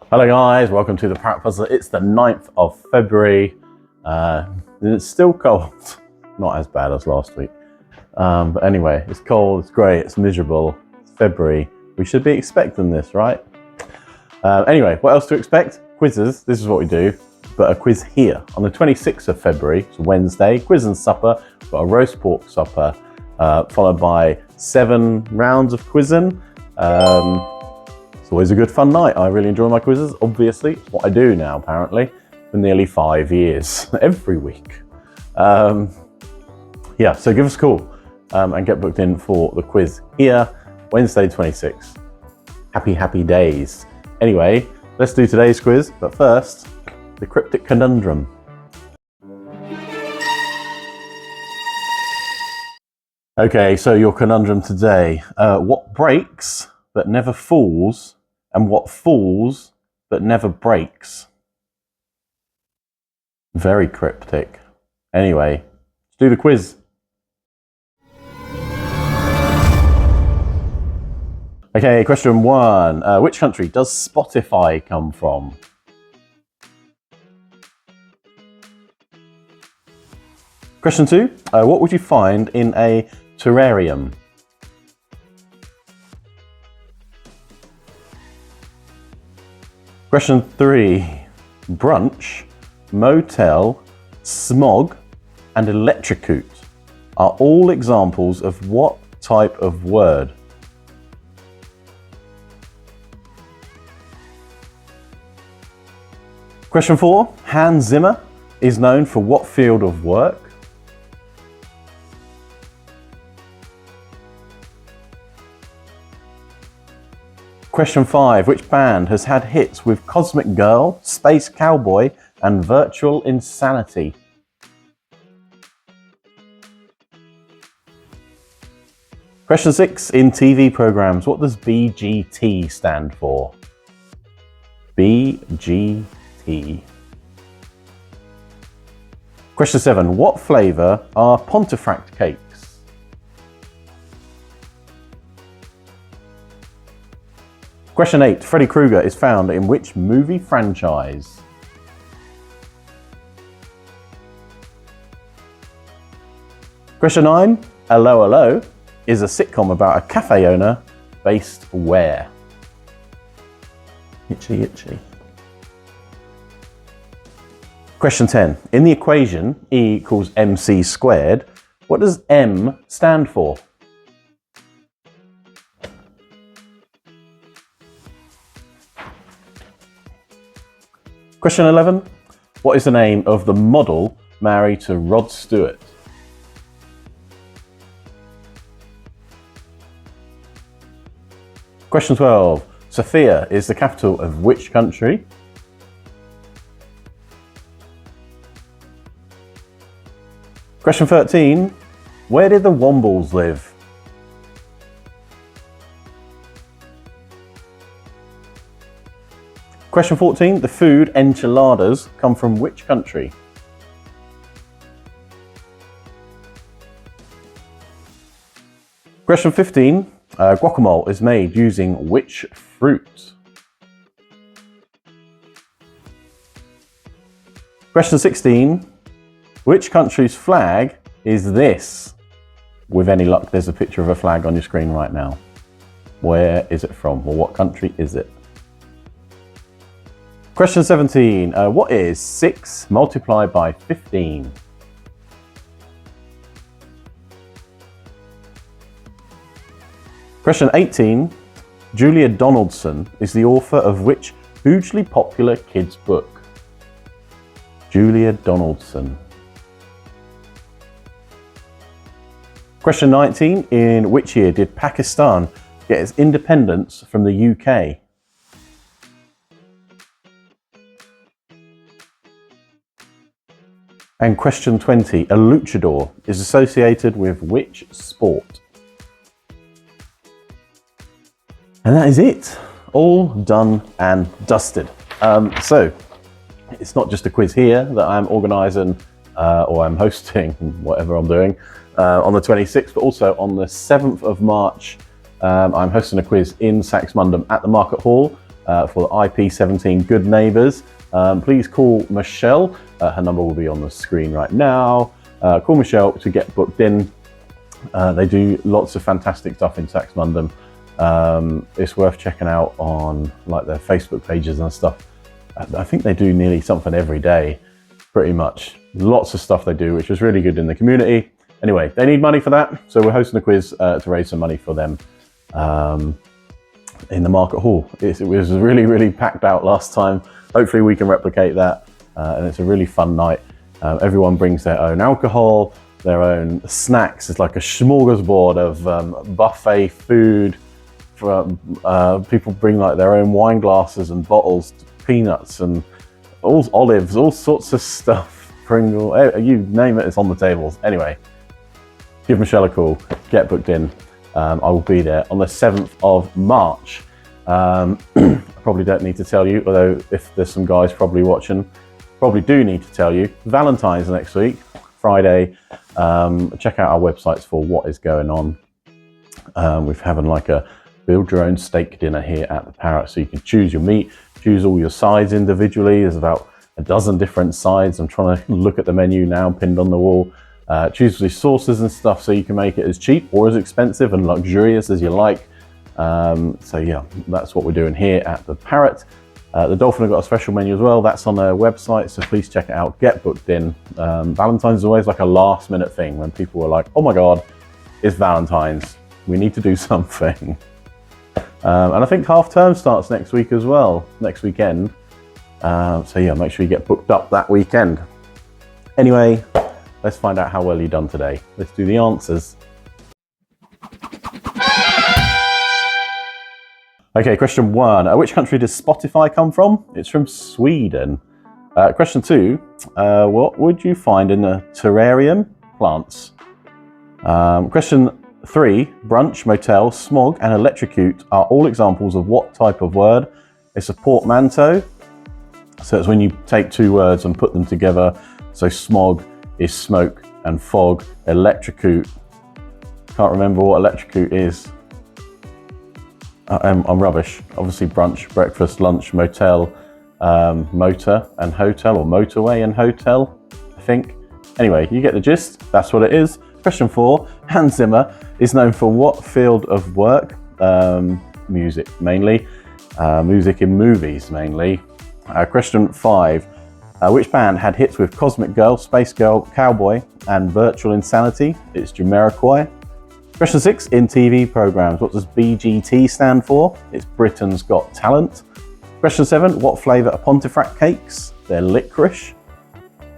Hello guys, welcome to the Parrot Puzzler. It's the 9th of February. It's still cold, not as bad as last week. But anyway, it's cold, it's grey, it's miserable, it's February. We should be expecting this, right? Anyway, what else to expect? Quizzes, this is what we do, but a quiz here. On the 26th of February, it's Wednesday, quiz and supper. We've got a roast pork supper, followed by 7 rounds of quizzing. It's always a good fun night. I really enjoy my quizzes, obviously. It's what I do now, apparently, for nearly 5 years, every week. Yeah, so give us a call and get booked in for the quiz here, Wednesday 26th. Happy days. Anyway, let's do today's quiz, but first, the cryptic conundrum. Okay, so your conundrum today. What breaks but never falls, and what falls but never breaks? Very cryptic. Anyway, let's do the quiz. Okay, question 1. Which country does Spotify come from? Question 2. What would you find in a terrarium? Question 3. Brunch, motel, smog, and electrocute are all examples of what type of word? Question 4. Hans Zimmer is known for what field of work? Question 5. Which band has had hits with Cosmic Girl, Space Cowboy, and Virtual Insanity? Question 6. In TV programs, what does BGT stand for? BGT. Question 7. What flavour are Pontefract cakes? Question 8. Freddy Krueger is found in which movie franchise? Question 9. Hello Hello is a sitcom about a cafe owner based where? Itchy. Question 10. In the equation E equals mc squared, what does M stand for? Question 11. What is the name of the model married to Rod Stewart? Question 12. Sofia is the capital of which country? Question 13. Where did the Wombles live? Question 14. The food enchiladas come from which country? Question 15. Guacamole is made using which fruit? Question 16. Which country's flag is this? With any luck, there's a picture of a flag on your screen right now. Where is it from? Or what country is it? Question 17. What is 6 multiplied by 15? Question 18. Julia Donaldson is the author of which hugely popular kids' book? Julia Donaldson. Question 19. In which year did Pakistan get its independence from the UK? And question 20. A luchador is associated with which sport? And that is it. All done and dusted. So, it's not just a quiz here that I'm organising or I'm hosting, whatever I'm doing, on the 26th, but also on the 7th of March, I'm hosting a quiz in Saxmundham at the Market Hall for the IP17 Good Neighbours. Please call Michelle. Her number will be on the screen right now. Call Michelle to get booked in. They do lots of fantastic stuff in Saxmundham. It's worth checking out on like their Facebook pages and stuff. I think they do nearly something every day, pretty much. Lots of stuff they do, which is really good in the community. Anyway, they need money for that, so we're hosting a quiz to raise some money for them in the market hall. It was really, really packed out last time. Hopefully we can replicate that, and it's a really fun night. Everyone brings their own alcohol, their own snacks. It's like a smorgasbord of buffet food. People bring like their own wine glasses and bottles, peanuts and all olives, all sorts of stuff. Pringle, you name it, it's on the tables. Anyway, give Michelle a call, get booked in. I will be there on the 7th of March. I probably don't need to tell you, although if there's some guys probably watching, probably do need to tell you. Valentine's next week, Friday. Check out our websites for what is going on. We're having like a build your own steak dinner here at the Parrot, so you can choose your meat, choose all your sides individually. There's about a dozen different sides. I'm trying to look at the menu now pinned on the wall. Choose the sauces and stuff so you can make it as cheap or as expensive and luxurious as you like. So yeah, that's what we're doing here at the Parrot. The Dolphin have got a special menu as well. That's on their website, so please check it out. Get booked in. Valentine's is always like a last minute thing when people are like, oh my God, it's Valentine's. We need to do something. And I think half term starts next week as well, next weekend. So yeah, make sure you get booked up that weekend. Anyway, let's find out how well you've done today. Let's do the answers. Okay, question 1. Which country does Spotify come from? It's from Sweden. Question 2. What would you find in a terrarium? Plants. Question 3. Brunch, motel, smog and electrocute are all examples of what type of word? It's a portmanteau. So it's when you take two words and put them together. So smog is smoke and fog. Electrocute. Can't remember what electrocute is. I'm rubbish. Obviously brunch, breakfast, lunch, motel, motor and hotel, or motorway and hotel, I think. Anyway, you get the gist. That's what it is. Question 4. Hans Zimmer is known for what field of work? Music, mainly. Music in movies, mainly. Question 5. Which band had hits with Cosmic Girl, Space Girl, Cowboy and Virtual Insanity? It's Jamiroquai. Question 6. In TV programs, what does BGT stand for? It's Britain's Got Talent. Question 7. What flavour are Pontefract cakes? They're licorice.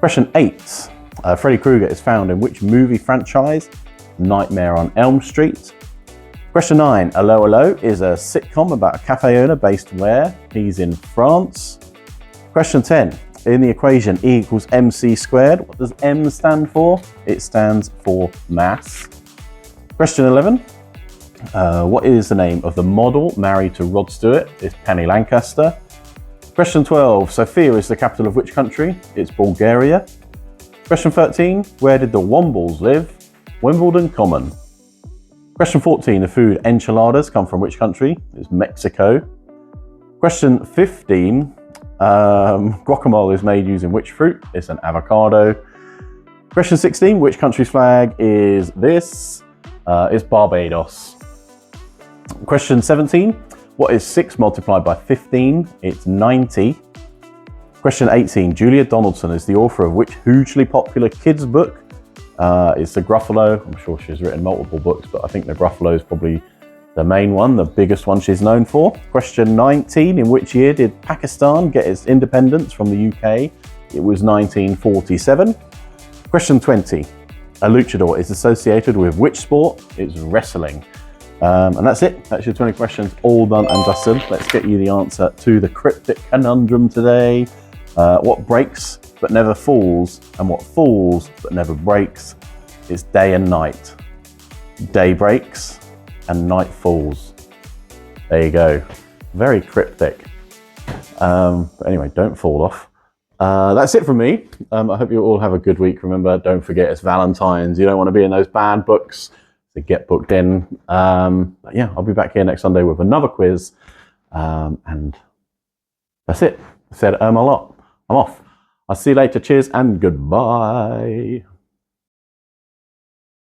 Question 8. Freddy Krueger is found in which movie franchise? Nightmare on Elm Street. Question 9. Allo Allo is a sitcom about a cafe owner based where? He's in France. Question 10. In the equation E equals MC squared, what does M stand for? It stands for mass. Question 11. What is the name of the model married to Rod Stewart? It's Penny Lancaster. Question 12. Sofia is the capital of which country? It's Bulgaria. Question 13. Where did the Wombles live? Wimbledon Common. Question 14. The food enchiladas come from which country? It's Mexico. Question 15. Guacamole is made using which fruit? It's an avocado. Question 16. Which country's flag is this? It's Barbados. Question 17. What is 6 multiplied by 15? It's 90. Question 18. Julia Donaldson is the author of which hugely popular kids book? It's The Gruffalo. I'm sure she's written multiple books, but I think The Gruffalo is probably the main one, the biggest one she's known for. Question 19. In which year did Pakistan get its independence from the UK? It was 1947. Question 20. A luchador is associated with which sport? It's wrestling. And that's it. That's your 20 questions all done and dusted. Let's get you the answer to the cryptic conundrum today. What breaks but never falls, and what falls but never breaks, is day and night. Day breaks and night falls. There you go. Very cryptic. Anyway, don't fall off. That's it from me. I hope you all have a good week. Remember, don't forget it's Valentine's. You don't want to be in those bad books, so get booked in. But yeah, I'll be back here next Sunday with another quiz. And that's it. I said a lot. I'm off. I'll see you later. Cheers and goodbye.